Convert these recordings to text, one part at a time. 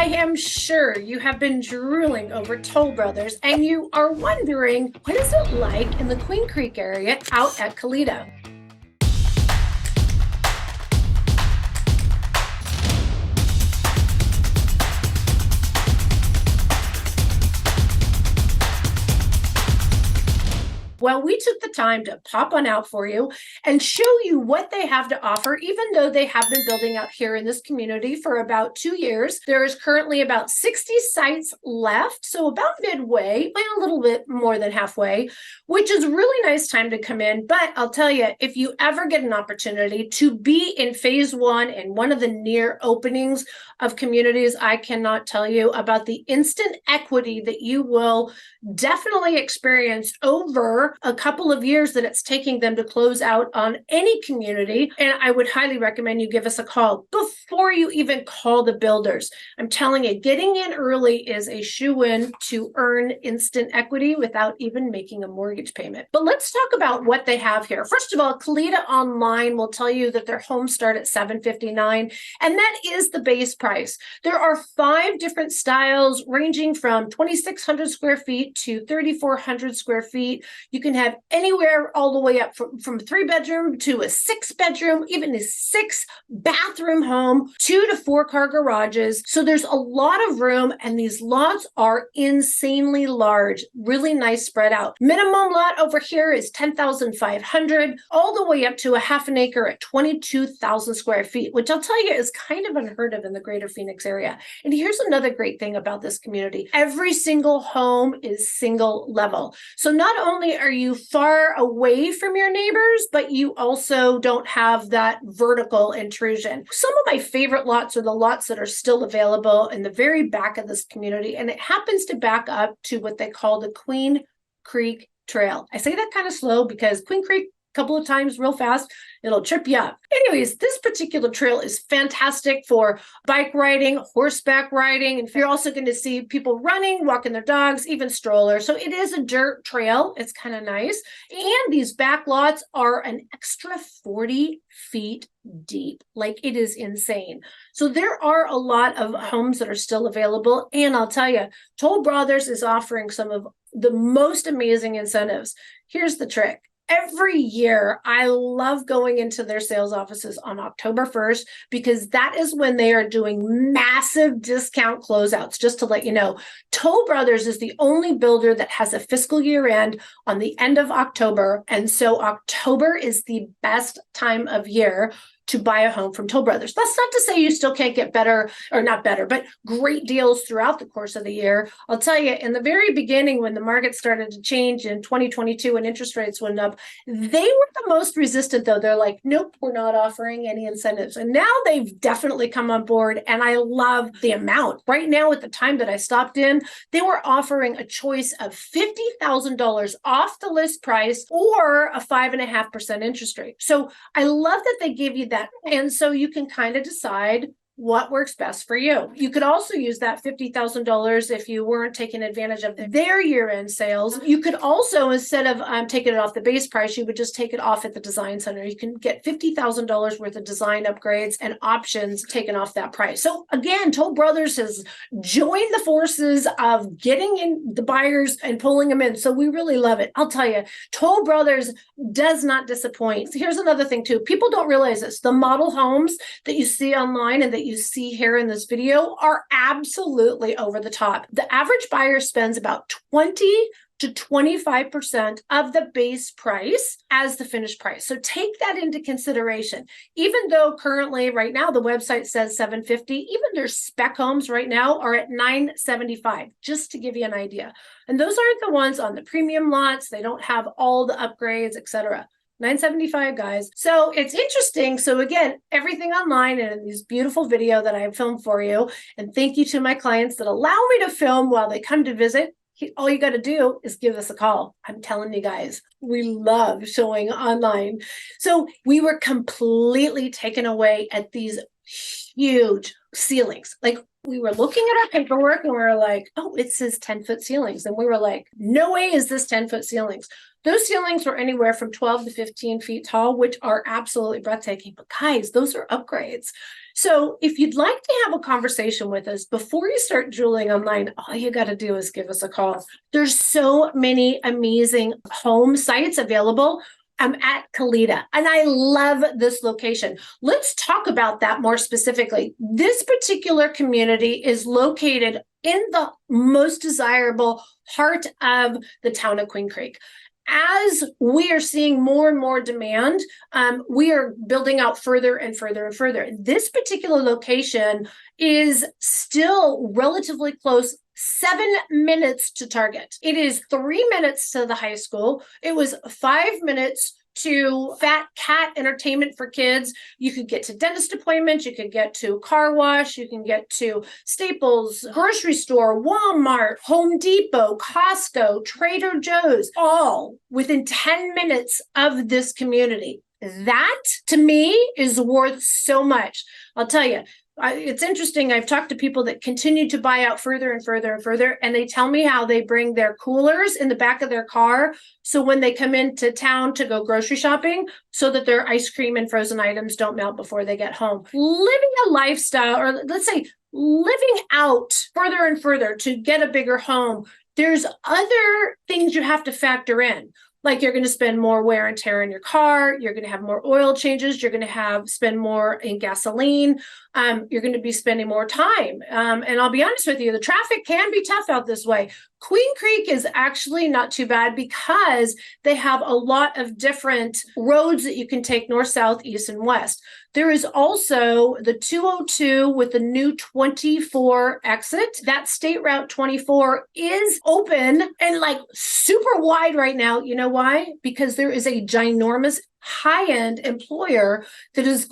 am sure you have been drooling over Toll Brothers and you are wondering, what is it like in the Queen Creek area out at Caleda? Well, we took the time to pop on out for you and show you what they have to offer, even though they have been building out here in this community for about 2 years. There is currently about 60 sites left, so about midway, a little bit more than halfway, which is a really nice time to come in. But I'll tell you, if you ever get an opportunity to be in phase one and one of the near openings of communities, I cannot tell you about the instant equity that you will definitely experience over a couple of years that it's taking them to close out on any community. And I would highly recommend you give us a call before you even call the builders. I'm telling you, getting in early is a shoe-in to earn instant equity without even making a mortgage payment. But let's talk about what they have here. First of all, Caleda Online will tell you that their homes start at $759, and that is the base price. There are 5 different styles ranging from 2,600 square feet to 3,400 square feet. You can have anywhere all the way up from a 3-bedroom to a 6-bedroom, even a 6-bathroom home, 2 to 4 car garages. So there's a lot of room, and these lots are insanely large, really nice spread out. Minimum lot over here is 10,500, all the way up to a half an acre at 22,000 square feet, which I'll tell you is kind of unheard of in the greater Phoenix area. And here's another great thing about this community. Every single home is single level. So not only are you far away from your neighbors, but you also don't have that vertical intrusion. Some of my favorite lots are the lots that are still available in the very back of this community, and it happens to back up to what they call the Queen Creek Trail. I say that kind of slow because Queen Creek, couple of times real fast, it'll trip you up. Anyways, this particular trail is fantastic for bike riding, horseback riding, and you're also going to see people running, walking their dogs, even strollers. So it is a dirt trail. It's kind of nice. And these back lots are an extra 40 feet deep. Like, it is insane. So there are a lot of homes that are still available. And I'll tell you, Toll Brothers is offering some of the most amazing incentives. Here's the trick. Every year, I love going into their sales offices on October 1st because that is when they are doing massive discount closeouts. Just to let you know, Toll Brothers is the only builder that has a fiscal year end on the end of October. And so October is the best time of year to buy a home from Toll Brothers. That's not to say you still can't get better, or not better, but great deals throughout the course of the year. I'll tell you, in the very beginning, when the market started to change in 2022 and interest rates went up, they were the most resistant, though. They're like, nope, we're not offering any incentives. And now they've definitely come on board, and I love the amount. Right now, at the time that I stopped in, they were offering a choice of $50,000 off the list price or a 5.5% interest rate. So I love that they give you that. And so you can kind of decide what works best for you. You could also use that $50,000 if you weren't taking advantage of their year-end sales. You could also, instead of taking it off the base price, you would just take it off at the design center. You can get $50,000 worth of design upgrades and options taken off that price. So again, Toll Brothers has joined the forces of getting in the buyers and pulling them in. So we really love it. I'll tell you, Toll Brothers does not disappoint. So here's another thing too. People don't realize this. The model homes that you see online and that you see here in this video are absolutely over the top. The average buyer spends about 20 to 25% of the base price as the finished price. So take that into consideration. Even though currently right now the website says $750, even their spec homes right now are at $975, just to give you an idea. And those aren't the ones on the premium lots. They don't have all the upgrades, etc. $975, guys. So it's interesting. So again, everything online and in this beautiful video that I have filmed for you. And thank you to my clients that allow me to film while they come to visit. All you got to do is give us a call. I'm telling you guys, we love showing online. So we were completely taken away at these huge ceilings. Like, We were looking at our paperwork and we were like, oh, it says 10-foot ceilings. And we were like, no way is this 10-foot ceilings. Those ceilings were anywhere from 12 to 15 feet tall, which are absolutely breathtaking. But guys, those are upgrades. So if you'd like to have a conversation with us before you start drooling online, all you got to do is give us a call. There's so many amazing home sites available. I'm at Caleda, and I love this location. Let's talk about that more specifically. This particular community is located in the most desirable heart of the town of Queen Creek. As we are seeing more and more demand, we are building out further and further and further. This particular location is still relatively close, 7 minutes to Target. It is 3 minutes to the high school. It was 5 minutes to Fat Cat entertainment for kids. You could get to dentist appointments, you could get to car wash, you can get to Staples, grocery store, Walmart, Home Depot, Costco, Trader Joe's, all within 10 minutes of this community. That, to me, is worth so much. I'll tell you, it's interesting. I've talked to people that continue to buy out further and further and further, and they tell me how they bring their coolers in the back of their car. So when they come into town to go grocery shopping, so that their ice cream and frozen items don't melt before they get home. Living a lifestyle, or let's say living out further and further to get a bigger home, there's other things you have to factor in. Like you're going to spend more wear and tear in your car. You're going to have more oil changes. You're going to spend more in gasoline. You're going to be spending more time. And I'll be honest with you, the traffic can be tough out this way. Queen Creek is actually not too bad because they have a lot of different roads that you can take north, south, east, and west. There is also the 202 with the new 24 exit. That State Route 24 is open and like super wide right now. You know why? Because there is a ginormous high-end employer that is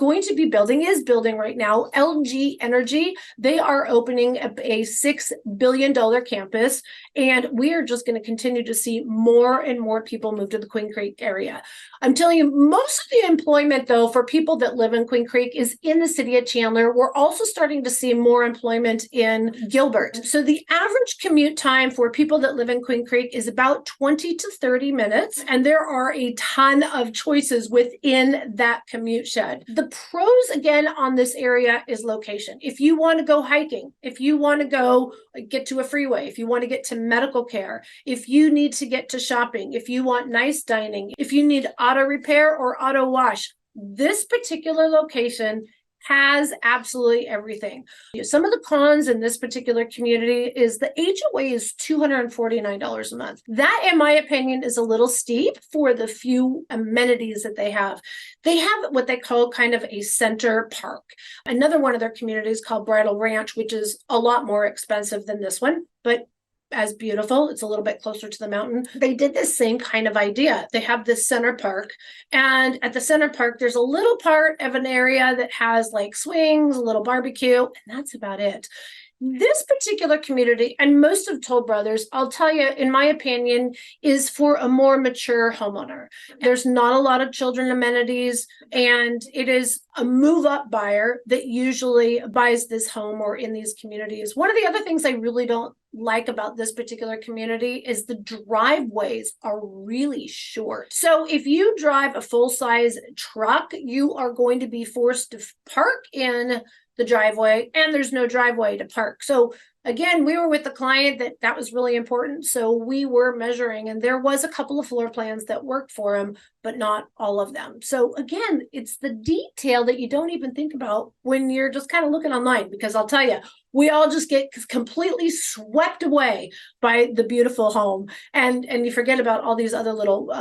building right now, LG Energy. They are opening a $6 billion campus, and we are just going to continue to see more and more people move to the Queen Creek area. I'm telling you, most of the employment, though, for people that live in Queen Creek is in the city of Chandler. We're also starting to see more employment in Gilbert. So the average commute time for people that live in Queen Creek is about 20 to 30 minutes, and there are a ton of choices within that commute shed. The pros, again, on this area is location. If you want to go hiking, if you want to go get to a freeway, if you want to get to medical care, if you need to get to shopping, if you want nice dining, if you need auto repair or auto wash, this particular location has absolutely everything. Some of the cons in this particular community is the HOA is $249 a month. That, in my opinion, is a little steep for the few amenities that they have. They have what they call kind of a center park. Another one of their communities called Bridal Ranch, which is a lot more expensive than this one, but as beautiful. It's a little bit closer to the mountain. They did this same kind of idea. They have this center park, and at the center park, there's a little part of an area that has like swings, a little barbecue, and that's about it. This particular community, and most of Toll Brothers, I'll tell you, in my opinion, is for a more mature homeowner. There's not a lot of children amenities, and it is a move-up buyer that usually buys this home or in these communities. One of the other things I really don't like about this particular community is the driveways are really short. So if you drive a full-size truck, you are going to be forced to park in the driveway, and there's no driveway to park. So again, we were with the client that was really important. So we were measuring, and there was a couple of floor plans that worked for him, but not all of them. So again, it's the detail that you don't even think about when you're just kind of looking online, because I'll tell you, we all just get completely swept away by the beautiful home, and you forget about all these other little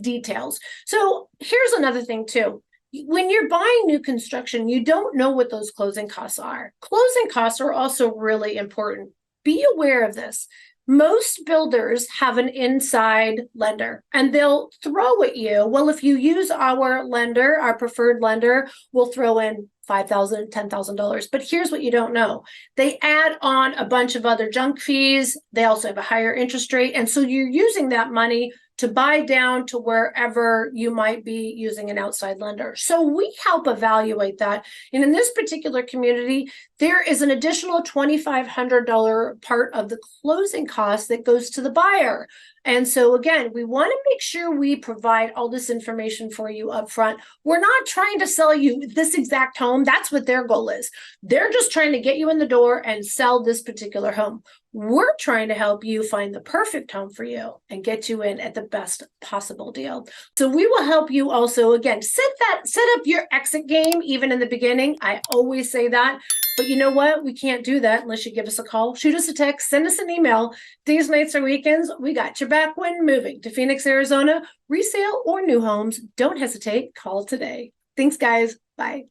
details. So here's another thing too. When you're buying new construction, you don't know what those closing costs are. Closing costs are also really important. Be aware of this. Most builders have an inside lender, and they'll throw at you, well, if you use our lender, our preferred lender, we'll throw in $5,000, $10,000. But here's what you don't know. They add on a bunch of other junk fees. They also have a higher interest rate. And so you're using that money to buy down to wherever you might be using an outside lender. So we help evaluate that. And in this particular community, there is an additional $2,500 part of the closing cost that goes to the buyer. And so again, we want to make sure we provide all this information for you up front. We're not trying to sell you this exact home. That's what their goal is. They're just trying to get you in the door and sell this particular home. We're trying to help you find the perfect home for you and get you in at the best possible deal. So we will help you also, again, set up your exit game even in the beginning. I always say that. But you know what? We can't do that unless you give us a call, shoot us a text, send us an email. Days, nights, or weekends, we got your back when moving to Phoenix, Arizona. Resale or new homes, don't hesitate. Call today. Thanks, guys. Bye.